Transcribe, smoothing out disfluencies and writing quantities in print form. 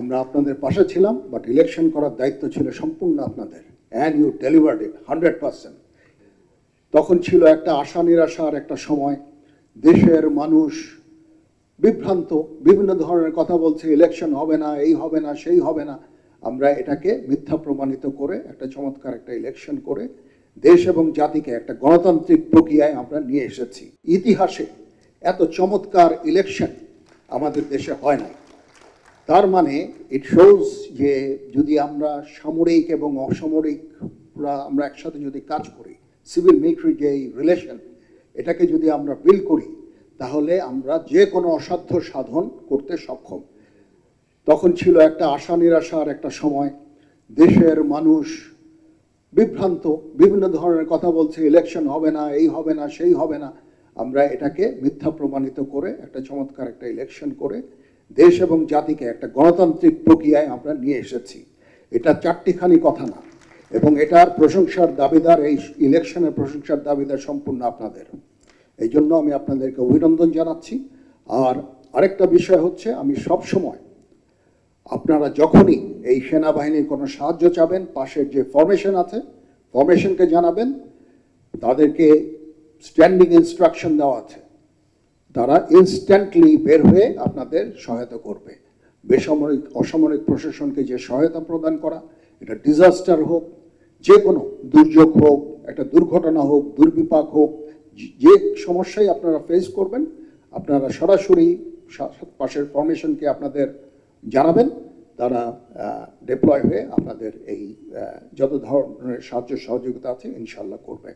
আমরা আপনাদের পাশে ছিলাম, বাট ইলেকশন করার দায়িত্ব ছিল সম্পূর্ণ আপনাদের, অ্যান্ড ইউ ডেলিভার্ড ইট 100%। তখন ছিল একটা আশা নিরাশার একটা সময়, দেশের মানুষ বিভ্রান্ত, বিভিন্ন ধরনের কথা বলছে, ইলেকশন হবে না, এই হবে না, সেই হবে না। আমরা এটাকে মিথ্যা প্রমাণিত করে একটা চমৎকার একটা ইলেকশন করে দেশ এবং জাতিকে একটা গণতান্ত্রিক প্রক্রিয়ায় আমরা নিয়ে এসেছি। ইতিহাসে এত চমৎকার ইলেকশন আমাদের দেশে হয় না। তার মানে ইট শোজ যে যদি আমরা সামরিক এবং অসামরিক আমরা একসাথে যদি কাজ করি, সিভিল মিলিটারি যে রিলেশন, এটাকে যদি আমরা বিল্ড করি, তাহলে আমরা যে কোনো অসাধ্য সাধন করতে সক্ষম। তখন ছিল একটা আশা নিরাশার একটা সময়, দেশের মানুষ বিভ্রান্ত, বিভিন্ন ধরনের কথা বলছে, ইলেকশন হবে না, এই হবে না, সেই হবে না। আমরা এটাকে মিথ্যা প্রমাণিত করে একটা চমৎকার একটা ইলেকশন করে দেশ এবং জাতিকে একটা গণতান্ত্রিক প্রক্রিয়ায় আমরা নিয়ে এসেছি। এটা চারটিখানি কথা না, এবং এটার প্রশংসার দাবিদার, এই ইলেকশনের প্রশংসার দাবিদার সম্পূর্ণ আপনাদের। এই জন্য আমি আপনাদেরকে অভিনন্দন জানাচ্ছি। আর আরেকটা বিষয় হচ্ছে, আমি সব সময় আপনারা যখনই এই সেনাবাহিনীর কোনো সাহায্য চাবেন, পাশের যে ফরমেশন আছে ফরমেশনকে জানাবেন, তাদেরকে স্ট্যান্ডিং ইনস্ট্রাকশন দেওয়া আছে, তারা ইনস্ট্যান্টলি বের হয়ে আপনাদের সহায়তা করবে। বেসামরিক অসামরিক প্রশাসনকে যে সহায়তা প্রদান করা, এটা ডিজাস্টার হোক, যে কোনো দুর্যোগ হোক, একটা দুর্ঘটনা হোক, দুর্বিপাক হোক, যে সমস্যাই আপনারা ফেস করবেন, আপনারা সরাসরি পাশের ফরমেশনকে আপনাদের জানাবেন, তারা ডিপ্লয় হয়ে আপনাদের এই যত ধরনের সাহায্য সহযোগিতা আছে ইনশাল্লাহ করবে।